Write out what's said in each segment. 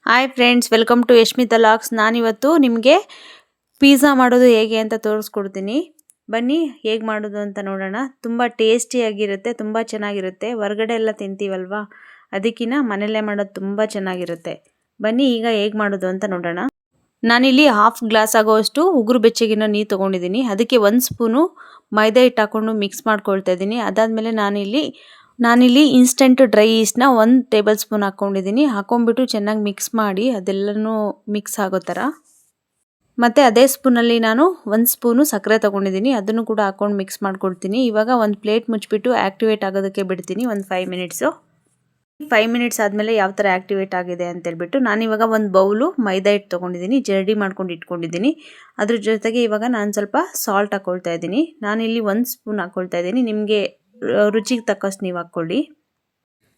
Hi friends, welcome to Yashmitha logs. ನಾನಿವತ್ತು ನಿಮಗೆ pizza ಮಾಡೋದು ಹೇಗೆ ಅಂತ ತೋರಿಸ್ಕೊಡ್ತೀನಿ. ಬನ್ನಿ ಹೇಗೆ ಮಾಡೋದು ಅಂತ ನೋಡೋಣ. ತುಂಬ ಟೇಸ್ಟಿಯಾಗಿರುತ್ತೆ, ತುಂಬ ಚೆನ್ನಾಗಿರುತ್ತೆ. ಹೊರಗಡೆ ಎಲ್ಲ ತಿಂತೀವಲ್ವಾ, ಅದಕ್ಕಿಂತ ಮನೆಯಲ್ಲೇ ಮಾಡೋದು ತುಂಬ ಚೆನ್ನಾಗಿರುತ್ತೆ. ಬನ್ನಿ ಈಗ ಹೇಗೆ ಮಾಡೋದು ಅಂತ ನೋಡೋಣ. ನಾನಿಲ್ಲಿ ಹಾಫ್ ಗ್ಲಾಸ್ ಆಗೋವಷ್ಟು ಉಗುರು ಬೆಚ್ಚಗಿನ ನೀರು ತೊಗೊಂಡಿದ್ದೀನಿ. ಅದಕ್ಕೆ 1 ಸ್ಪೂನು ಮೈದಾ ಹಿಟ್ಟು ಹಾಕ್ಕೊಂಡು ಮಿಕ್ಸ್ ಮಾಡ್ಕೊಳ್ತಾ ಇದ್ದೀನಿ. ಅದಾದಮೇಲೆ ನಾನಿಲ್ಲಿ ಇನ್ಸ್ಟೆಂಟ್ ಡ್ರೈ ಈಸ್ಟ್ನ 1 ಟೇಬಲ್ ಸ್ಪೂನ್ ಹಾಕ್ಕೊಂಡಿದ್ದೀನಿ. ಹಾಕೊಂಡ್ಬಿಟ್ಟು ಚೆನ್ನಾಗಿ ಮಿಕ್ಸ್ ಮಾಡಿ ಅದೆಲ್ಲನೂ ಮಿಕ್ಸ್ ಆಗೋ ಥರ. ಮತ್ತು ಅದೇ ಸ್ಪೂನಲ್ಲಿ ನಾನು 1 ಸ್ಪೂನು ಸಕ್ಕರೆ ತೊಗೊಂಡಿದ್ದೀನಿ. ಅದನ್ನು ಕೂಡ ಹಾಕ್ಕೊಂಡು ಮಿಕ್ಸ್ ಮಾಡ್ಕೊಳ್ತೀನಿ. ಇವಾಗ ಒಂದು ಪ್ಲೇಟ್ ಮುಚ್ಚಿಬಿಟ್ಟು ಆ್ಯಕ್ಟಿವೇಟ್ ಆಗೋದಕ್ಕೆ ಬಿಡ್ತೀನಿ ಒಂದು 5 ಮಿನಿಟ್ಸು. 5 ಮಿನಿಟ್ಸ್ ಆದಮೇಲೆ ಯಾವ ಥರ ಆ್ಯಕ್ಟಿವೇಟ್ ಆಗಿದೆ ಅಂತೇಳ್ಬಿಟ್ಟು ನಾನಿವಾಗ ಒಂದು ಬೌಲು ಮೈದಾ ಹಿಟ್ಟು ತೊಗೊಂಡಿದ್ದೀನಿ, ಜರಡಿ ಮಾಡ್ಕೊಂಡು ಇಟ್ಕೊಂಡಿದ್ದೀನಿ. ಅದ್ರ ಜೊತೆಗೆ ಇವಾಗ ನಾನು ಸ್ವಲ್ಪ ಸಾಲ್ಟ್ ಹಾಕ್ಕೊಳ್ತಾ ಇದ್ದೀನಿ. ನಾನಿಲ್ಲಿ 1 ಸ್ಪೂನ್ ಹಾಕ್ಕೊಳ್ತಾ ಇದ್ದೀನಿ. ನಿಮಗೆ ರುಚಿಗೆ ತಕ್ಕಷ್ಟು ನೀವು ಹಾಕ್ಕೊಳ್ಳಿ.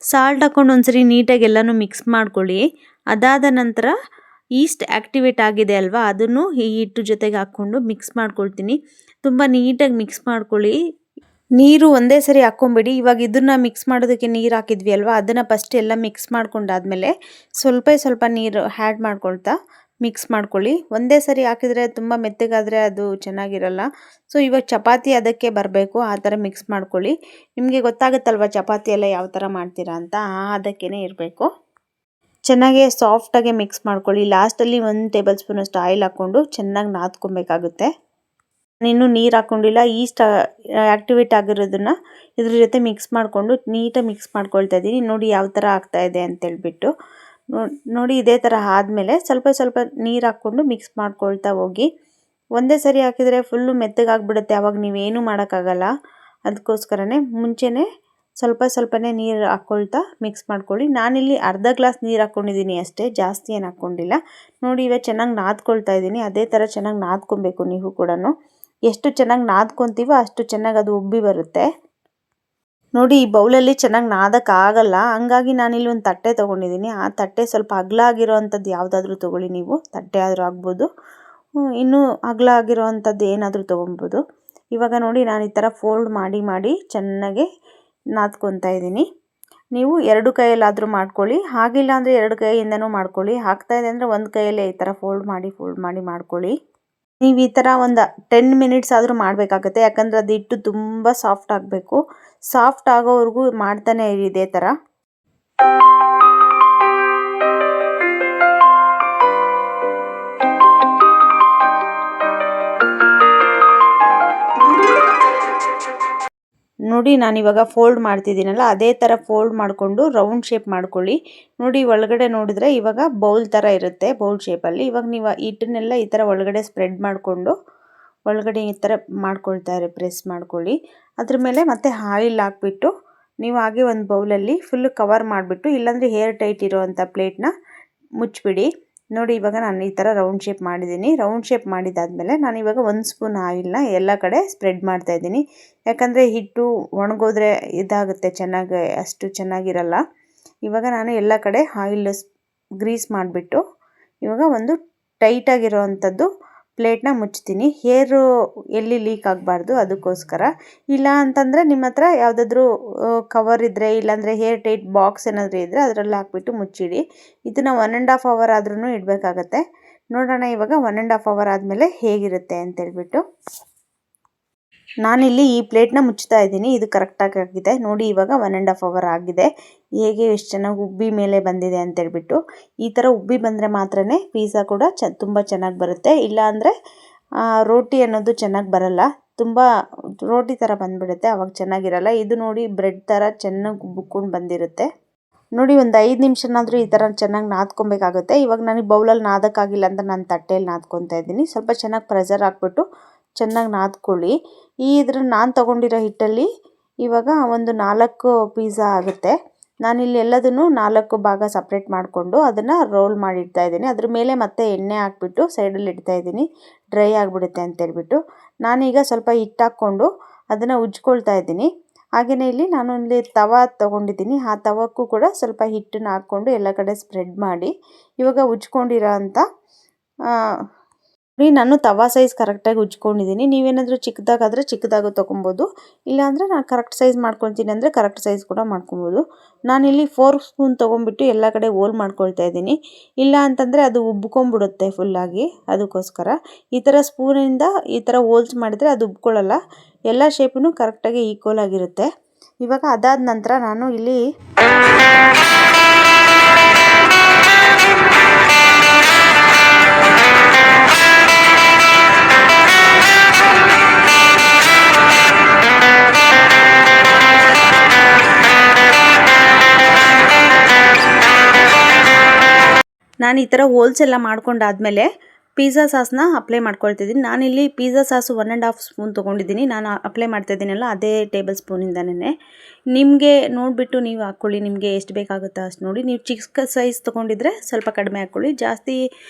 ಸಾಲ್ಟ್ ಹಾಕ್ಕೊಂಡು ಒಂದ್ಸರಿ ನೀಟಾಗಿ ಎಲ್ಲನೂ ಮಿಕ್ಸ್ ಮಾಡ್ಕೊಳ್ಳಿ. ಅದಾದ ನಂತರ ಈಸ್ಟ್ ಆ್ಯಕ್ಟಿವೇಟ್ ಆಗಿದೆ ಅಲ್ವಾ, ಅದನ್ನು ಈ ಹಿಟ್ಟು ಜೊತೆಗೆ ಹಾಕ್ಕೊಂಡು ಮಿಕ್ಸ್ ಮಾಡ್ಕೊಳ್ತೀನಿ. ತುಂಬ ನೀಟಾಗಿ ಮಿಕ್ಸ್ ಮಾಡ್ಕೊಳ್ಳಿ. ನೀರು ಒಂದೇ ಸರಿ ಹಾಕ್ಕೊಂಬಿಡಿ. ಇವಾಗ ಇದನ್ನು ಮಿಕ್ಸ್ ಮಾಡೋದಕ್ಕೆ ನೀರು ಹಾಕಿದ್ವಿ ಅಲ್ವಾ, ಅದನ್ನು ಫಸ್ಟ್ ಎಲ್ಲ ಮಿಕ್ಸ್ ಮಾಡ್ಕೊಂಡಾದ್ಮೇಲೆ ಸ್ವಲ್ಪ ನೀರು ಆ್ಯಡ್ ಮಾಡ್ಕೊಳ್ತಾ ಮಿಕ್ಸ್ ಮಾಡ್ಕೊಳ್ಳಿ. ಒಂದೇ ಸರಿ ಹಾಕಿದರೆ ತುಂಬ ಮೆತ್ತಗಾದರೆ ಅದು ಚೆನ್ನಾಗಿರಲ್ಲ. ಸೊ ಇವಾಗ ಚಪಾತಿ ಅದಕ್ಕೆ ಬರಬೇಕು, ಆ ಥರ ಮಿಕ್ಸ್ ಮಾಡ್ಕೊಳ್ಳಿ. ನಿಮಗೆ ಗೊತ್ತಾಗುತ್ತಲ್ವ ಚಪಾತಿ ಎಲ್ಲ ಯಾವ ಥರ ಮಾಡ್ತೀರಾ ಅಂತ, ಅದಕ್ಕೇ ಇರಬೇಕು. ಚೆನ್ನಾಗಿ ಸಾಫ್ಟಾಗೆ ಮಿಕ್ಸ್ ಮಾಡ್ಕೊಳ್ಳಿ. ಲಾಸ್ಟಲ್ಲಿ 1 ಟೇಬಲ್ ಸ್ಪೂನಷ್ಟು ಆಯಿಲ್ ಹಾಕ್ಕೊಂಡು ಚೆನ್ನಾಗಿ ನಾದ್ಕೊಬೇಕಾಗುತ್ತೆ. ನಾನಿನ್ನೂ ನೀರು ಹಾಕ್ಕೊಂಡಿಲ್ಲ. ಈಸ್ಟ್ ಆ್ಯಕ್ಟಿವೇಟ್ ಆಗಿರೋದನ್ನು ಇದ್ರ ಜೊತೆ ಮಿಕ್ಸ್ ಮಾಡಿಕೊಂಡು ನೀಟಾಗಿ ಮಿಕ್ಸ್ ಮಾಡ್ಕೊಳ್ತಾ ಇದ್ದೀನಿ. ನೋಡಿ ಯಾವ ಥರ ಆಗ್ತಾಯಿದೆ ಅಂತೇಳ್ಬಿಟ್ಟು. ನೋಡಿ ಇದೇ ಥರ ಆದಮೇಲೆ ಸ್ವಲ್ಪ ನೀರು ಹಾಕ್ಕೊಂಡು ಮಿಕ್ಸ್ ಮಾಡ್ಕೊಳ್ತಾ ಹೋಗಿ. ಒಂದೇ ಸರಿ ಹಾಕಿದರೆ ಫುಲ್ಲು ಮೆತ್ತಗಾಗ್ಬಿಡುತ್ತೆ, ಆವಾಗ ನೀವೇನು ಮಾಡೋಕ್ಕಾಗಲ್ಲ. ಅದಕ್ಕೋಸ್ಕರನೇ ಮುಂಚೆನೇ ಸ್ವಲ್ಪನೇ ನೀರು ಹಾಕ್ಕೊಳ್ತಾ ಮಿಕ್ಸ್ ಮಾಡ್ಕೊಳ್ಳಿ. ನಾನಿಲ್ಲಿ ಅರ್ಧ ಗ್ಲಾಸ್ ನೀರು ಹಾಕ್ಕೊಂಡಿದ್ದೀನಿ ಅಷ್ಟೇ, ಜಾಸ್ತಿ ಏನು ಹಾಕ್ಕೊಂಡಿಲ್ಲ. ನೋಡಿ ಇವಾಗ ಚೆನ್ನಾಗಿ ನಾದ್ಕೊಳ್ತಾ ಇದ್ದೀನಿ. ಅದೇ ಥರ ಚೆನ್ನಾಗಿ ನಾದ್ಕೊಬೇಕು ನೀವು ಕೂಡ. ಎಷ್ಟು ಚೆನ್ನಾಗಿ ನಾದ್ಕೊತೀವೋ ಅಷ್ಟು ಚೆನ್ನಾಗಿ ಅದು ಉಬ್ಬಿ ಬರುತ್ತೆ. ನೋಡಿ ಈ ಬೌಲಲ್ಲಿ ಚೆನ್ನಾಗಿ ನಾದಕ್ಕಾಗಲ್ಲ, ಹಂಗಾಗಿ ನಾನಿಲ್ಲಿ ಒಂದು ತಟ್ಟೆ ತೊಗೊಂಡಿದ್ದೀನಿ. ಆ ತಟ್ಟೆ ಸ್ವಲ್ಪ ಅಗಲ ಆಗಿರೋ ಅಂಥದ್ದು ಯಾವುದಾದ್ರೂ ತೊಗೊಳ್ಳಿ ನೀವು. ತಟ್ಟೆ ಆದರೂ ಆಗ್ಬೋದು, ಇನ್ನೂ ಅಗಲ ಆಗಿರೋ ಅಂಥದ್ದು ಏನಾದರೂ ತೊಗೊಬೋದು. ಇವಾಗ ನೋಡಿ ನಾನು ಈ ಥರ ಫೋಲ್ಡ್ ಮಾಡಿ ಚೆನ್ನಾಗಿ ನಾದ್ಕೊತಾ ಇದ್ದೀನಿ. ನೀವು 2 ಕೈಯಲ್ಲಾದರೂ ಮಾಡ್ಕೊಳ್ಳಿ, ಹಾಗಿಲ್ಲ ಅಂದರೆ 2 ಕೈಯಿಂದನೂ ಮಾಡ್ಕೊಳ್ಳಿ. ಆಗ್ತಾಯಿದೆ ಅಂದರೆ ಒಂದು ಕೈಯಲ್ಲೇ ಈ ಥರ ಫೋಲ್ಡ್ ಮಾಡಿ ಮಾಡ್ಕೊಳ್ಳಿ. ನೀವು ಈ ಥರ ಒಂದು 10 ಮಿನಿಟ್ಸ್ ಆದರೂ ಮಾಡಬೇಕಾಗುತ್ತೆ, ಯಾಕಂದರೆ ಅದು ಹಿಟ್ಟು ತುಂಬ ಸಾಫ್ಟ್ ಆಗಬೇಕು. ಸಾಫ್ಟ್ ಆಗೋವರೆಗೂ ಮಾಡ್ತಾನೆ ಇರಿ ಇದೇ ಥರ. ನೋಡಿ ನಾನಿವಾಗ ಫೋಲ್ಡ್ ಮಾಡ್ತಿದ್ದೀನಲ್ಲ, ಅದೇ ಥರ ಫೋಲ್ಡ್ ಮಾಡಿಕೊಂಡು ರೌಂಡ್ ಶೇಪ್ ಮಾಡ್ಕೊಳ್ಳಿ. ನೋಡಿ ಒಳಗಡೆ ನೋಡಿದ್ರೆ ಇವಾಗ ಬೌಲ್ ಥರ ಇರುತ್ತೆ, ಬೌಲ್ ಶೇಪಲ್ಲಿ. ಇವಾಗ ನೀವು ಹಿಟ್ಟನ್ನೆಲ್ಲ ಈ ಥರ ಒಳಗಡೆ ಸ್ಪ್ರೆಡ್ ಮಾಡಿಕೊಂಡು ಒಳಗಡೆ ಈ ಥರ ಮಾಡ್ಕೊಳ್ತಾರೆ, ಪ್ರೆಸ್ ಮಾಡ್ಕೊಳ್ಳಿ. ಅದ್ರ ಮೇಲೆ ಮತ್ತೆ ಆಯಿಲ್ ಹಾಕ್ಬಿಟ್ಟು ನೀವು ಹಾಗೆ ಒಂದು ಬೌಲಲ್ಲಿ ಫುಲ್ಲು ಕವರ್ ಮಾಡಿಬಿಟ್ಟು, ಇಲ್ಲಾಂದರೆ ಏರ್ ಟೈಟ್ ಇರೋವಂಥ ಪ್ಲೇಟ್ನ ಮುಚ್ಚಿಬಿಡಿ. ನೋಡಿ ಇವಾಗ ನಾನು ಈ ಥರ ರೌಂಡ್ ಶೇಪ್ ಮಾಡಿದ್ದೀನಿ. ರೌಂಡ್ ಶೇಪ್ ಮಾಡಿದಾದಮೇಲೆ ನಾನಿವಾಗ 1 ಸ್ಪೂನ್ ಆಯಿಲ್ನ ಎಲ್ಲ ಕಡೆ ಸ್ಪ್ರೆಡ್ ಮಾಡ್ತಾಯಿದ್ದೀನಿ. ಯಾಕಂದರೆ ಹಿಟ್ಟು ಒಣಗೋದ್ರೆ ಇದಾಗುತ್ತೆ, ಅಷ್ಟು ಚೆನ್ನಾಗಿರಲ್ಲ. ಇವಾಗ ನಾನು ಎಲ್ಲ ಕಡೆ ಆಯಿಲ್ ಗ್ರೀಸ್ ಮಾಡಿಬಿಟ್ಟು ಇವಾಗ ಒಂದು ಟೈಟಾಗಿರೋ ಅಂಥದ್ದು ಪ್ಲೇಟ್ನ ಮುಚ್ತೀನಿ. ಏರು ಎಲ್ಲಿ ಲೀಕ್ ಆಗಬಾರ್ದು, ಅದಕ್ಕೋಸ್ಕರ. ಇಲ್ಲ ಅಂತಂದರೆ ನಿಮ್ಮ ಹತ್ರ ಯಾವುದಾದ್ರೂ ಕವರ್ ಇದ್ದರೆ, ಇಲ್ಲಾಂದರೆ ಏರ್ ಟೈಟ್ ಬಾಕ್ಸ್ ಏನಾದರೂ ಇದ್ದರೆ ಅದರಲ್ಲಿ ಹಾಕ್ಬಿಟ್ಟು ಮುಚ್ಚಿಡಿ. ಇದನ್ನು 1.5 ಅವರ್ ಆದ್ರೂ ಇಡಬೇಕಾಗತ್ತೆ. ನೋಡೋಣ ಇವಾಗ 1.5 ಅವರ್ ಆದಮೇಲೆ ಹೇಗಿರುತ್ತೆ ಅಂತೇಳ್ಬಿಟ್ಟು. ನಾನಿಲ್ಲಿ ಈ ಪ್ಲೇಟ್ನ ಮುಚ್ತಾ ಇದ್ದೀನಿ. ಇದು ಕರೆಕ್ಟಾಗಿ ಆಗಿದೆ. ನೋಡಿ ಇವಾಗ 1.5 ಅವರ್ ಆಗಿದೆ. ಹೇಗೆ ಎಷ್ಟು ಚೆನ್ನಾಗಿ ಉಬ್ಬಿ ಮೇಲೆ ಬಂದಿದೆ ಅಂತೇಳ್ಬಿಟ್ಟು. ಈ ಥರ ಉಬ್ಬಿ ಬಂದರೆ ಮಾತ್ರನೇ ಪಿಜ್ಜಾ ಕೂಡ ತುಂಬ ಚೆನ್ನಾಗಿ ಬರುತ್ತೆ. ಇಲ್ಲ ಅಂದರೆ ರೋಟಿ ಅನ್ನೋದು ಚೆನ್ನಾಗಿ ಬರಲ್ಲ, ತುಂಬ ರೋಟಿ ಥರ ಬಂದುಬಿಡುತ್ತೆ, ಅವಾಗ ಚೆನ್ನಾಗಿರಲ್ಲ. ಇದು ನೋಡಿ ಬ್ರೆಡ್ ಥರ ಚೆನ್ನಾಗಿ ಉಬ್ಬಿಕೊಂಡು ಬಂದಿರುತ್ತೆ. ನೋಡಿ ಒಂದು 5 ನಿಮಿಷನಾದರೂ ಈ ಥರ ಚೆನ್ನಾಗಿ ನಾದ್ಕೊಬೇಕಾಗುತ್ತೆ. ಇವಾಗ ನನಗೆ ಬೌಲಲ್ಲಿ ನಾದಕ್ಕಾಗಿಲ್ಲ ಅಂತ ನಾನು ತಟ್ಟೆಯಲ್ಲಿ ನಾದ್ಕೊತಾ ಇದ್ದೀನಿ. ಸ್ವಲ್ಪ ಚೆನ್ನಾಗಿ ಪ್ರೆಷರ್ ಹಾಕ್ಬಿಟ್ಟು ಚೆನ್ನಾಗಿ ನಾದ್ಕೊಳ್ಳಿ. ನಾನು ತೊಗೊಂಡಿರೋ ಹಿಟ್ಟಲ್ಲಿ ಇವಾಗ ಒಂದು 4 ಪಿಜ್ಜಾ ಆಗುತ್ತೆ. ನಾನಿಲ್ಲಿ ಎಲ್ಲದನ್ನು 4 ಭಾಗ ಸಪ್ರೇಟ್ ಮಾಡಿಕೊಂಡು ಅದನ್ನು ರೋಲ್ ಮಾಡಿ ಇಡ್ತಾ ಇದ್ದೀನಿ. ಅದ್ರ ಮೇಲೆ ಮತ್ತೆ ಎಣ್ಣೆ ಹಾಕ್ಬಿಟ್ಟು ಸೈಡಲ್ಲಿ ಇಡ್ತಾ ಇದ್ದೀನಿ, ಡ್ರೈ ಆಗಿಬಿಡುತ್ತೆ ಅಂತೇಳ್ಬಿಟ್ಟು. ನಾನೀಗ ಸ್ವಲ್ಪ ಹಿಟ್ಟು ಹಾಕ್ಕೊಂಡು ಅದನ್ನು ಉಜ್ಕೊಳ್ತಾ ಇದ್ದೀನಿ. ಹಾಗೆಯೇ ಇಲ್ಲಿ ನಾನು ಇಲ್ಲಿ ತವ ತೊಗೊಂಡಿದ್ದೀನಿ. ಆ ತವಕ್ಕೂ ಕೂಡ ಸ್ವಲ್ಪ ಹಿಟ್ಟನ್ನು ಹಾಕ್ಕೊಂಡು ಎಲ್ಲ ಕಡೆ ಸ್ಪ್ರೆಡ್ ಮಾಡಿ ಇವಾಗ ಉಜ್ಕೊಂಡಿರೋ ಅಂಥ ನೋಡಿ ನಾನು ತವಾ ಸೈಜ್ ಕರೆಕ್ಟಾಗಿ ಉಜ್ಕೊಂಡಿದ್ದೀನಿ. ನೀವೇನಾದರೂ ಚಿಕ್ಕದಾಗಾದರೆ ಚಿಕ್ಕದಾಗೂ ತೊಗೊಬೋದು. ಇಲ್ಲಾಂದರೆ ನಾನು ಕರೆಕ್ಟ್ ಸೈಜ್ ಮಾಡ್ಕೊಳ್ತೀನಿ ಅಂದರೆ ಕರೆಕ್ಟ್ ಸೈಜ್ ಕೂಡ ಮಾಡ್ಕೊಬೋದು. ನಾನಿಲ್ಲಿ 4 ಸ್ಪೂನ್ ತೊಗೊಂಡ್ಬಿಟ್ಟು ಎಲ್ಲ ಕಡೆ ಹೋಲ್ ಮಾಡ್ಕೊಳ್ತಾ ಇದ್ದೀನಿ. ಇಲ್ಲ ಅಂತಂದರೆ ಅದು ಉಬ್ಕೊಂಡ್ಬಿಡುತ್ತೆ ಫುಲ್ಲಾಗಿ, ಅದಕ್ಕೋಸ್ಕರ ಈ ಥರ ಸ್ಪೂನಿಂದ ಈ ಥರ ಹೋಲ್ಸ್ ಮಾಡಿದರೆ ಅದು ಉಬ್ಕೊಳ್ಳಲ್ಲ. ಎಲ್ಲ ಶೇಪೂ ಕರೆಕ್ಟಾಗಿ ಈಕ್ವಲ್ ಆಗಿರುತ್ತೆ. ಇವಾಗ ಅದಾದ ನಂತರ ನಾನು ಇಲ್ಲಿ ನಾನು ಈ ಥರ ಹೋಲ್ಸ್ ಎಲ್ಲ ಮಾಡ್ಕೊಂಡಾದಮೇಲೆ ಪಿಜ್ಜಾ ಸಾಸ್ನ ಅಪ್ಲೈ ಮಾಡ್ಕೊಳ್ತಿದ್ದೀನಿ. ನಾನಿಲ್ಲಿ ಪಿಜ್ಜಾ ಸಾಸು 1½ ಸ್ಪೂನ್ ತೊಗೊಂಡಿದ್ದೀನಿ. ನಾನು ಅಪ್ಲೈ ಮಾಡ್ತಾಯಿದ್ದೀನಲ್ಲ ಅದೇ ಟೇಬಲ್ ಸ್ಪೂನಿಂದನೇ. ನಿಮಗೆ ನೋಡಿಬಿಟ್ಟು ನೀವು ಹಾಕ್ಕೊಳ್ಳಿ, ನಿಮಗೆ ಎಷ್ಟು ಬೇಕಾಗುತ್ತೋ ಅಷ್ಟು ನೋಡಿ. ನೀವು ಚಿಕ್ಕ ಸೈಜ್ ತೊಗೊಂಡಿದ್ರೆ ಸ್ವಲ್ಪ ಕಡಿಮೆ ಹಾಕ್ಕೊಳ್ಳಿ. ಜಾಸ್ತಿ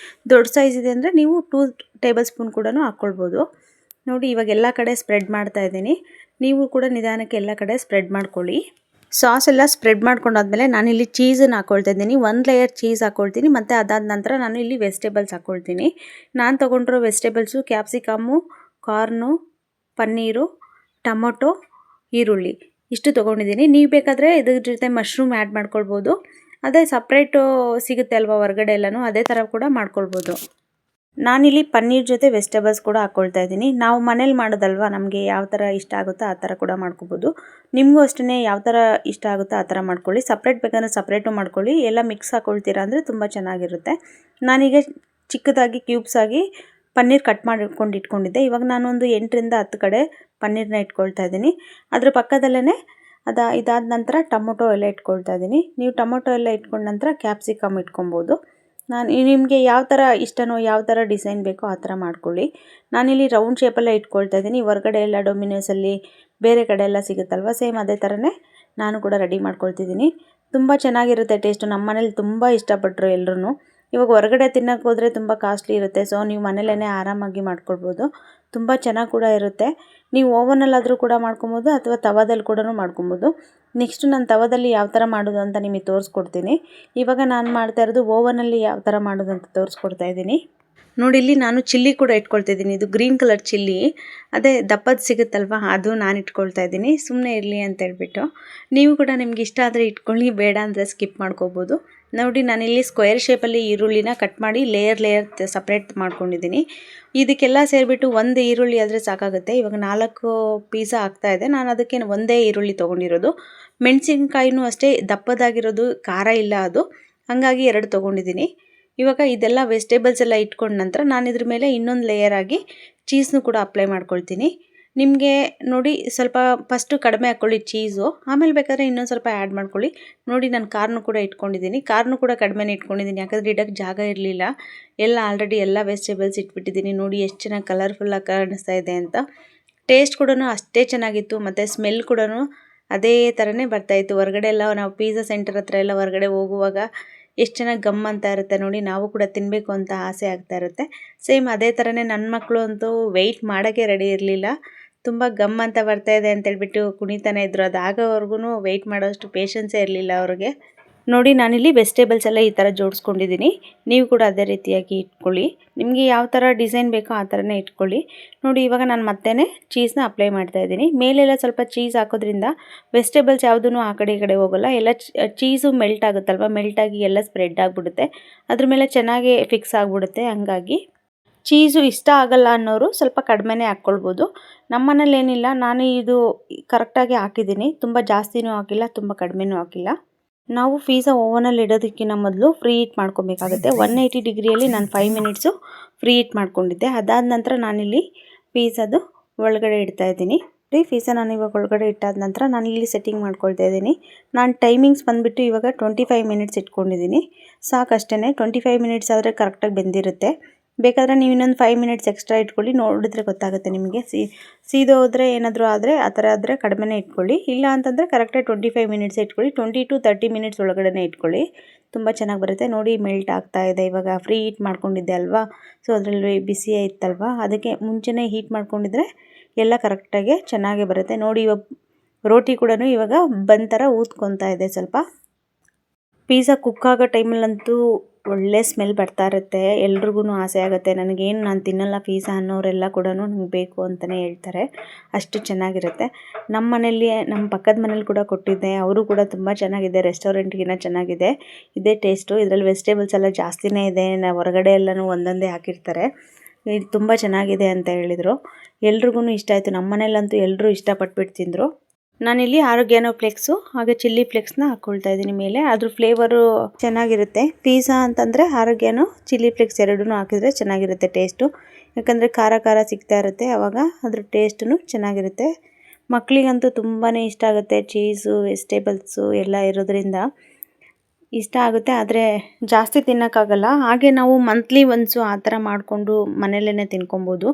ದೊಡ್ಡ ಸೈಜ್ ಇದೆ ಅಂದರೆ ನೀವು 2 ಟೇಬಲ್ ಸ್ಪೂನ್ ಕೂಡ ಹಾಕ್ಕೊಳ್ಬೋದು. ನೋಡಿ ಇವಾಗ ಎಲ್ಲ ಕಡೆ ಸ್ಪ್ರೆಡ್ ಮಾಡ್ತಾಯಿದ್ದೀನಿ. ನೀವು ಕೂಡ ನಿಧಾನಕ್ಕೆ ಎಲ್ಲ ಕಡೆ ಸ್ಪ್ರೆಡ್ ಮಾಡ್ಕೊಳ್ಳಿ. ಸಾಸ್ ಎಲ್ಲ ಸ್ಪ್ರೆಡ್ ಮಾಡ್ಕೊಂಡಾದ್ಮೇಲೆ ನಾನಿಲ್ಲಿ ಚೀಸನ್ನು ಹಾಕ್ಕೊಳ್ತಾ ಇದ್ದೀನಿ. 1 ಲೇಯರ್ ಚೀಸ್ ಹಾಕ್ಕೊಳ್ತೀನಿ. ಮತ್ತು ಅದಾದ ನಂತರ ನಾನು ಇಲ್ಲಿ ವೆಜಿಟೇಬಲ್ಸ್ ಹಾಕ್ಕೊಳ್ತೀನಿ. ನಾನು ತೊಗೊಂಡಿರೋ vegetables capsicum, corn, paneer, tomato, ಈರುಳ್ಳಿ ಇಷ್ಟು ತೊಗೊಂಡಿದ್ದೀನಿ. ನೀವು ಬೇಕಾದರೆ ಇದ್ರ ಜೊತೆ ಮಶ್ರೂಮ್ ಆ್ಯಡ್ ಮಾಡ್ಕೊಳ್ಬೋದು. ಅದೇ ಸಪ್ರೇಟು ಸಿಗುತ್ತೆ ಅಲ್ವಾ ಹೊರಗಡೆ ಎಲ್ಲನೂ, ಅದೇ ಥರ ಕೂಡ ಮಾಡ್ಕೊಳ್ಬೋದು. ನಾನಿಲ್ಲಿ ಪನ್ನೀರ್ ಜೊತೆ ವೆಜಿಟೇಬಲ್ಸ್ ಕೂಡ ಹಾಕ್ಕೊಳ್ತಾ ಇದ್ದೀನಿ. ನಾವು ಮನೇಲಿ ಮಾಡೋದಲ್ವ, ನಮಗೆ ಯಾವ ಥರ ಇಷ್ಟ ಆಗುತ್ತೋ ಆ ಥರ ಕೂಡ ಮಾಡ್ಕೊಬೋದು. ನಿಮಗೂ ಅಷ್ಟೇ ಯಾವ ಥರ ಇಷ್ಟ ಆಗುತ್ತೋ ಆ ಥರ ಮಾಡ್ಕೊಳ್ಳಿ. ಸಪ್ರೇಟ್ ಬೇಕಾದ್ರೆ ಸಪ್ರೇಟು ಮಾಡ್ಕೊಳ್ಳಿ. ಎಲ್ಲ ಮಿಕ್ಸ್ ಹಾಕ್ಕೊಳ್ತೀರಾ ಅಂದರೆ ತುಂಬ ಚೆನ್ನಾಗಿರುತ್ತೆ. ನಾನೀಗ ಚಿಕ್ಕದಾಗಿ ಕ್ಯೂಬ್ಸ್ ಆಗಿ ಪನ್ನೀರ್ ಕಟ್ ಮಾಡ್ಕೊಂಡು ಇಟ್ಕೊಂಡಿದ್ದೆ. ಇವಾಗ ನಾನೊಂದು 8ರಿಂದ 10 ಕಡೆ ಪನ್ನೀರನ್ನ ಇಟ್ಕೊಳ್ತಾ ಇದ್ದೀನಿ. ಅದ್ರ ಪಕ್ಕದಲ್ಲೇ ಇದಾದ ನಂತರ ಟೊಮೊಟೊ ಎಲ್ಲ ಇಟ್ಕೊಳ್ತಾ ಇದ್ದೀನಿ. ನೀವು ಟೊಮೊಟೊ ಎಲ್ಲ ಇಟ್ಕೊಂಡ ನಂತರ ಕ್ಯಾಪ್ಸಿಕಮ್ ಇಟ್ಕೊಬೋದು. ನಿಮಗೆ ಯಾವ ಥರ ಇಷ್ಟನೋ, ಯಾವ ಥರ ಡಿಸೈನ್ ಬೇಕೋ ಆ ಥರ ಮಾಡ್ಕೊಳ್ಳಿ. ನಾನಿಲ್ಲಿ ರೌಂಡ್ ಶೇಪಲ್ಲೇ ಇಟ್ಕೊಳ್ತಾ ಇದ್ದೀನಿ. ಹೊರಗಡೆ ಎಲ್ಲ ಡೊಮಿನೋಸಲ್ಲಿ ಬೇರೆ ಕಡೆ ಎಲ್ಲ ಸಿಗುತ್ತಲ್ವ, ಸೇಮ್ ಅದೇ ಥರನೇ ನಾನು ಕೂಡ ರೆಡಿ ಮಾಡ್ಕೊಳ್ತಿದ್ದೀನಿ. ತುಂಬ ಚೆನ್ನಾಗಿರುತ್ತೆ ಟೇಸ್ಟು. ನಮ್ಮ ಮನೇಲಿ ತುಂಬ ಇಷ್ಟಪಟ್ಟರು ಎಲ್ಲರೂ. ಇವಾಗ ಹೊರಗಡೆ ತಿನ್ನೋಕೆ ಹೋದರೆ ತುಂಬ ಕಾಸ್ಟ್ಲಿ ಇರುತ್ತೆ. ಸೊ ನೀವು ಮನೇಲೇ ಆರಾಮಾಗಿ ಮಾಡ್ಕೊಳ್ಬೋದು. ತುಂಬ ಚೆನ್ನಾಗಿ ಕೂಡ ಇರುತ್ತೆ. ನೀವು ಓವನಲ್ಲಾದರೂ ಕೂಡ ಮಾಡ್ಕೊಬೋದು ಅಥವಾ ತವಾದಲ್ಲಿ ಕೂಡ ಮಾಡ್ಕೊಬೋದು. ನೆಕ್ಸ್ಟು ನಾನು ತವಾದಲ್ಲಿ ಯಾವ ಥರ ಮಾಡೋದು ಅಂತ ನಿಮಗೆ ತೋರಿಸ್ಕೊಡ್ತೀನಿ. ಇವಾಗ ನಾನು ಮಾಡ್ತಾ ಇರೋದು ಓವನಲ್ಲಿ ಯಾವ ಥರ ಮಾಡೋದು ಅಂತ ತೋರಿಸ್ಕೊಡ್ತಾ ಇದ್ದೀನಿ. ನೋಡಿ ಇಲ್ಲಿ ನಾನು ಚಿಲ್ಲಿ ಕೂಡ ಇಟ್ಕೊಳ್ತಿದ್ದೀನಿ. ಇದು ಗ್ರೀನ್ ಕಲರ್ ಚಿಲ್ಲಿ, ಅದೇ ದಪ್ಪದ ಸಿಗುತ್ತಲ್ವ ಅದು ನಾನು ಇಟ್ಕೊಳ್ತಾ ಇದ್ದೀನಿ. ಸುಮ್ಮನೆ ಇರಲಿ ಅಂತೇಳ್ಬಿಟ್ಟು. ನೀವು ಕೂಡ ನಿಮ್ಗೆ ಇಷ್ಟ ಆದರೆ ಇಟ್ಕೊಳ್ಳಿ, ಬೇಡ ಅಂದರೆ ಸ್ಕಿಪ್ ಮಾಡ್ಕೋಬೋದು. ನೋಡಿ ನಾನಿಲ್ಲಿ ಸ್ಕ್ವೇರ್ ಶೇಪಲ್ಲಿ ಈರುಳ್ಳಿನ ಕಟ್ ಮಾಡಿ ಲೇಯರ್ ಸಪ್ರೇಟ್ ಮಾಡ್ಕೊಂಡಿದ್ದೀನಿ. ಇದಕ್ಕೆಲ್ಲ ಸೇರಿಬಿಟ್ಟು 1 ಈರುಳ್ಳಿ ಆದರೆ ಸಾಕಾಗುತ್ತೆ. ಇವಾಗ 4 ಪಿಜ್ಜಾ ಆಗ್ತಾಯಿದೆ. ನಾನು ಅದಕ್ಕೆ ಒಂದೇ ಈರುಳ್ಳಿ ತೊಗೊಂಡಿರೋದು. ಮೆಣಸಿನ್ಕಾಯಿನೂ ಅಷ್ಟೇ ದಪ್ಪದಾಗಿರೋದು, ಖಾರ ಇಲ್ಲ ಅದು, ಹಾಗಾಗಿ 2 ತೊಗೊಂಡಿದ್ದೀನಿ. ಇವಾಗ ಇದೆಲ್ಲ ವೆಜಿಟೇಬಲ್ಸ್ ಎಲ್ಲ ಇಟ್ಕೊಂಡ ನಂತರ ನಾನು ಇದ್ರ ಮೇಲೆ ಇನ್ನೊಂದು ಲೇಯರ್ ಆಗಿ ಚೀಸ್ನು ಕೂಡ ಅಪ್ಲೈ ಮಾಡ್ಕೊಳ್ತೀನಿ. ನಿಮಗೆ ನೋಡಿ ಸ್ವಲ್ಪ ಫಸ್ಟು ಕಡಿಮೆ ಹಾಕ್ಕೊಳ್ಳಿ ಚೀಸು, ಆಮೇಲೆ ಬೇಕಾದರೆ ಇನ್ನೊಂದು ಸ್ವಲ್ಪ ಆ್ಯಡ್ ಮಾಡ್ಕೊಳ್ಳಿ. ನೋಡಿ ನಾನು ಕಾರ್ನು ಕೂಡ ಇಟ್ಕೊಂಡಿದ್ದೀನಿ. ಕಾರ್ನು ಕೂಡ ಕಡಿಮೆನೇ ಇಟ್ಕೊಂಡಿದ್ದೀನಿ, ಯಾಕಂದರೆ ಇಡೋಕ್ಕೆ ಜಾಗ ಇರಲಿಲ್ಲ. ಎಲ್ಲ ಆಲ್ರೆಡಿ ಎಲ್ಲ ವೆಜಿಟೇಬಲ್ಸ್ ಇಟ್ಬಿಟ್ಟಿದ್ದೀನಿ. ನೋಡಿ ಎಷ್ಟು ಚೆನ್ನಾಗಿ ಕಲರ್ಫುಲ್ಲಾಗಿ ಕಾಣಿಸ್ತಾ ಇದೆ ಅಂತ. ಟೇಸ್ಟ್ ಕೂಡ ಅಷ್ಟೇ ಚೆನ್ನಾಗಿತ್ತು, ಮತ್ತು ಸ್ಮೆಲ್ ಕೂಡ ಅದೇ ಥರನೇ ಬರ್ತಾಯಿತ್ತು. ಹೊರಗಡೆ ಎಲ್ಲ ನಾವು ಪಿಜ್ಜಾ ಸೆಂಟರ್ ಹತ್ರ ಎಲ್ಲ ಹೊರಗಡೆ ಹೋಗುವಾಗ ಎಷ್ಟು ಚೆನ್ನಾಗಿ ಗಮ್ ಅಂತ ಇರುತ್ತೆ ನೋಡಿ, ನಾವು ಕೂಡ ತಿನ್ನಬೇಕು ಅಂತ ಆಸೆ ಆಗ್ತಾ ಇರುತ್ತೆ. ಸೇಮ್ ಅದೇ ಥರನೇ ನನ್ನ ಮಕ್ಕಳು ಅಂತೂ ವೆಯ್ಟ್ ಮಾಡೋಕ್ಕೆ ರೆಡಿ ಇರಲಿಲ್ಲ. ತುಂಬ ಗಮ್ ಅಂತ ಬರ್ತಾಯಿದೆ ಅಂತೇಳ್ಬಿಟ್ಟು ಕುಣಿತಾನೆ ಇದ್ದರು. ಅದಾಗೋವರೆಗೂ ವೆಯ್ಟ್ ಮಾಡೋಷ್ಟು ಪೇಷನ್ಸೇ ಇರಲಿಲ್ಲ ಅವ್ರಿಗೆ. ನೋಡಿ ನಾನಿಲ್ಲಿ ವೆಜಿಟೇಬಲ್ಸ್ ಎಲ್ಲ ಈ ಥರ ಜೋಡಿಸ್ಕೊಂಡಿದ್ದೀನಿ. ನೀವು ಕೂಡ ಅದೇ ರೀತಿಯಾಗಿ ಇಟ್ಕೊಳ್ಳಿ. ನಿಮಗೆ ಯಾವ ಥರ ಡಿಸೈನ್ ಬೇಕೋ ಆ ಥರನೇ ಇಟ್ಕೊಳ್ಳಿ. ನೋಡಿ ಇವಾಗ ನಾನು ಮತ್ತೆ ಚೀಸ್ನ ಅಪ್ಲೈ ಮಾಡ್ತಾಯಿದ್ದೀನಿ. ಮೇಲೆಲ್ಲ ಸ್ವಲ್ಪ ಚೀಸ್ ಹಾಕೋದ್ರಿಂದ ವೆಜಿಟೇಬಲ್ಸ್ ಯಾವುದೂ ಆ ಕಡೆ ಈ ಕಡೆ ಹೋಗೋಲ್ಲ. ಎಲ್ಲ ಚೀಸು ಮೆಲ್ಟ್ ಆಗುತ್ತಲ್ವ, ಮೆಲ್ಟಾಗಿ ಎಲ್ಲ ಸ್ಪ್ರೆಡ್ ಆಗಿಬಿಡುತ್ತೆ. ಅದ್ರ ಮೇಲೆ ಚೆನ್ನಾಗಿ ಫಿಕ್ಸ್ ಆಗಿಬಿಡುತ್ತೆ. ಹಂಗಾಗಿ ಚೀಸು ಇಷ್ಟ ಆಗಲ್ಲ ಅನ್ನೋರು ಸ್ವಲ್ಪ ಕಡಿಮೆನೇ ಹಾಕ್ಕೊಳ್ಬೋದು. ನಮ್ಮ ಮನೇಲಿ ಏನಿಲ್ಲ, ನಾನು ಇದು ಕರೆಕ್ಟಾಗಿ ಹಾಕಿದ್ದೀನಿ. ತುಂಬ ಜಾಸ್ತಿನೂ ಹಾಕಿಲ್ಲ, ತುಂಬ ಕಡಿಮೆನೂ ಹಾಕಿಲ್ಲ. ನಾವು ಪಿಜ್ಜಾ ಓವನಲ್ಲಿ ಇಡೋದಕ್ಕಿಂತ ಮೊದಲು ಫ್ರೀ ಹೀಟ್ ಮಾಡ್ಕೊಬೇಕಾಗುತ್ತೆ. 180 ಡಿಗ್ರಿಯಲ್ಲಿ ನಾನು 5 ಮಿನಿಟ್ಸು ಫ್ರೀ ಹೀಟ್ ಮಾಡ್ಕೊಂಡಿದ್ದೆ. ಅದಾದ ನಂತರ ನಾನಿಲ್ಲಿ ಪಿಜ್ಜಾದು ಒಳಗಡೆ ಇಡ್ತಾಯಿದ್ದೀನಿ. ಪಿಜ್ಜಾ ನಾನು ಇವಾಗ ಒಳಗಡೆ ಇಟ್ಟಾದ ನಂತರ ನಾನಿಲ್ಲಿ ಸೆಟ್ಟಿಂಗ್ ಮಾಡ್ಕೊಳ್ತಾ ಇದ್ದೀನಿ. ನಾನು ಟೈಮಿಂಗ್ಸ್ ಬಂದುಬಿಟ್ಟು ಇವಾಗ 25 ಮಿನಿಟ್ಸ್ ಇಟ್ಕೊಂಡಿದ್ದೀನಿ. ಸಾಕಷ್ಟೇ, 25 ಮಿನಿಟ್ಸ್ ಆದರೆ ಕರೆಕ್ಟಾಗಿ ಬೆಂದಿರುತ್ತೆ. ಬೇಕಾದರೆ ನೀವು ಇನ್ನೊಂದು 5 ಮಿನಿಟ್ಸ್ ಎಕ್ಸ್ಟ್ರಾ ಇಟ್ಕೊಳ್ಳಿ, ನೋಡಿದ್ರೆ ಗೊತ್ತಾಗುತ್ತೆ ನಿಮಗೆ. ಸೀದೋದ್ರೆ ಏನಾದರೂ ಆದರೆ ಆ ಥರ ಆದರೆ ಕಡಿಮೆನೇ ಇಟ್ಕೊಳ್ಳಿ. ಇಲ್ಲ ಅಂತಂದರೆ ಕರೆಕ್ಟಾಗಿ 25 ಮಿನಿಟ್ಸ್ ಇಟ್ಕೊಳ್ಳಿ. 20 to 30 ಮಿನಿಟ್ಸ್ ಒಳಗಡೆ ಇಟ್ಕೊಳ್ಳಿ, ತುಂಬ ಚೆನ್ನಾಗಿ ಬರುತ್ತೆ. ನೋಡಿ ಮೆಲ್ಟ್ ಆಗ್ತಾ ಇದೆ. ಇವಾಗ ಫ್ರೀ ಹೀಟ್ ಮಾಡ್ಕೊಂಡಿದ್ದೆ ಅಲ್ವಾ, ಸೊ ಅದರಲ್ಲಿ ಬಿಸಿ ಇತ್ತಲ್ವ, ಅದಕ್ಕೆ ಮುಂಚೆನೇ ಹೀಟ್ ಮಾಡ್ಕೊಂಡಿದ್ರೆ ಎಲ್ಲ ಕರೆಕ್ಟಾಗಿ ಚೆನ್ನಾಗೇ ಬರುತ್ತೆ. ನೋಡಿ ಇವಾಗ ರೋಟಿ ಕೂಡ ಇವಾಗ ಬಂದ್ ಥರ ಊದ್ಕೊತಾ ಇದೆ ಸ್ವಲ್ಪ. ಪಿಜ್ಜಾ ಕುಕ್ ಆಗೋ ಟೈಮಲ್ಲಂತೂ ಒಳ್ಳೆ ಸ್ಮೆಲ್ ಬರ್ತಾ ಇರುತ್ತೆ. ಎಲ್ರಿಗೂ ಆಸೆ ಆಗುತ್ತೆ. ನನಗೇನು ನಾನು ತಿನ್ನಲ್ಲ ಪಿಜ್ಜಾ ಅನ್ನೋರೆಲ್ಲ ಕೂಡ ನಂಗೆ ಬೇಕು ಅಂತಲೇ ಹೇಳ್ತಾರೆ. ಅಷ್ಟು ಚೆನ್ನಾಗಿರುತ್ತೆ. ನಮ್ಮ ಮನೇಲಿ ನಮ್ಮ ಪಕ್ಕದ ಮನೇಲಿ ಕೂಡ ಕೊಟ್ಟಿದ್ದೆ. ಅವರು ಕೂಡ ತುಂಬ ಚೆನ್ನಾಗಿದೆ, ರೆಸ್ಟೋರೆಂಟ್ಗಿನ್ನ ಚೆನ್ನಾಗಿದೆ, ಇದೇ ಟೇಸ್ಟು. ಇದರಲ್ಲಿ ವೆಜಿಟೇಬಲ್ಸ್ ಎಲ್ಲ ಜಾಸ್ತಿನೇ ಇದೆ. ಹೊರಗಡೆ ಎಲ್ಲನೂ ಒಂದೊಂದೇ ಹಾಕಿರ್ತಾರೆ. ಇದು ತುಂಬ ಚೆನ್ನಾಗಿದೆ ಅಂತ ಹೇಳಿದರು. ಎಲ್ರಿಗೂ ಇಷ್ಟ ಆಯಿತು. ನಮ್ಮ ಮನೇಲಂತೂ ಎಲ್ಲರೂ ಇಷ್ಟಪಟ್ಬಿಟ್ಟು ತಿಂದರು. ನಾನಿಲ್ಲಿ ಆರೋಗ್ಯನೋ ಫ್ಲೇಕ್ಸು ಹಾಗೆ ಚಿಲ್ಲಿ ಫ್ಲೇಕ್ಸ್ನ ಹಾಕ್ಕೊಳ್ತಾ ಇದ್ದೀನಿ ಮೇಲೆ. ಅದ್ರ ಫ್ಲೇವರು ಚೆನ್ನಾಗಿರುತ್ತೆ. ಪಿಜ್ಜಾ ಅಂತಂದರೆ ಆರೋಗ್ಯನೋ ಚಿಲ್ಲಿ ಫ್ಲೇಕ್ಸ್ ಎರಡೂ ಹಾಕಿದರೆ ಚೆನ್ನಾಗಿರುತ್ತೆ ಟೇಸ್ಟು. ಯಾಕಂದರೆ ಖಾರ ಖಾರ ಸಿಗ್ತಾ ಇರುತ್ತೆ, ಆವಾಗ ಅದ್ರ ಟೇಸ್ಟೂ ಚೆನ್ನಾಗಿರುತ್ತೆ. ಮಕ್ಕಳಿಗಂತೂ ತುಂಬಾ ಇಷ್ಟ ಆಗುತ್ತೆ. ಚೀಸು ವೆಜಿಟೇಬಲ್ಸು ಎಲ್ಲ ಇರೋದ್ರಿಂದ ಇಷ್ಟ ಆಗುತ್ತೆ. ಆದರೆ ಜಾಸ್ತಿ ತಿನ್ನೋಕ್ಕಾಗಲ್ಲ. ಹಾಗೆ ನಾವು ಮಂತ್ಲಿ ಒನ್ಸು ಆ ಥರ ಮಾಡಿಕೊಂಡು ಮನೆಯಲ್ಲೇ ತಿನ್ಕೊಬೋದು.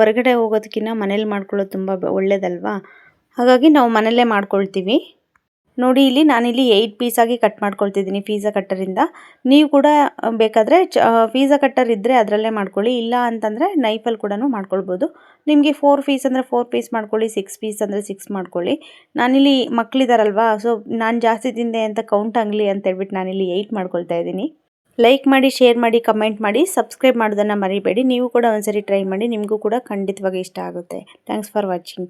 ಹೊರಗಡೆ ಹೋಗೋದಕ್ಕಿಂತ ಮನೇಲಿ ಮಾಡ್ಕೊಳ್ಳೋದು ತುಂಬ ಒಳ್ಳೇದಲ್ವಾ. ಹಾಗಾಗಿ ನಾವು ಮನೆಯಲ್ಲೇ ಮಾಡ್ಕೊಳ್ತೀವಿ. ನೋಡಿ ಇಲ್ಲಿ ನಾನಿಲ್ಲಿ 8 ಪೀಸಾಗಿ ಕಟ್ ಮಾಡ್ಕೊಳ್ತಿದ್ದೀನಿ ಪಿಜ್ಜಾ ಕಟ್ಟರಿಂದ. ನೀವು ಕೂಡ ಬೇಕಾದರೆ ಪಿಜ್ಜಾ ಕಟ್ಟರ್ ಇದ್ದರೆ ಅದರಲ್ಲೇ ಮಾಡ್ಕೊಳ್ಳಿ. ಇಲ್ಲ ಅಂತಂದರೆ ನೈಫಲ್ಲಿ ಕೂಡ ಮಾಡ್ಕೊಳ್ಬೋದು. ನಿಮಗೆ 4 ಪೀಸ್ ಅಂದರೆ 4 ಪೀಸ್ ಮಾಡ್ಕೊಳ್ಳಿ, 6 ಪೀಸ್ ಅಂದರೆ 6 ಮಾಡ್ಕೊಳ್ಳಿ. ನಾನಿಲ್ಲಿ ಮಕ್ಕಳಿದಾರಲ್ವಾ, ಸೊ ನಾನು ಜಾಸ್ತಿ ತಿಂದೆ ಅಂತ ಕೌಂಟ್ ಆಗಲಿ ಅಂತ ಹೇಳ್ಬಿಟ್ಟು ನಾನಿಲ್ಲಿ 8 ಮಾಡ್ಕೊಳ್ತಾ ಇದ್ದೀನಿ. ಲೈಕ್ ಮಾಡಿ, ಶೇರ್ ಮಾಡಿ, ಕಮೆಂಟ್ ಮಾಡಿ, ಸಬ್ಸ್ಕ್ರೈಬ್ ಮಾಡೋದನ್ನು ಮರಿಬೇಡಿ. ನೀವು ಕೂಡ ಒಂದ್ಸರಿ ಟ್ರೈ ಮಾಡಿ, ನಿಮಗೂ ಕೂಡ ಖಂಡಿತವಾಗಿ ಇಷ್ಟ ಆಗುತ್ತೆ. Thanks for watching.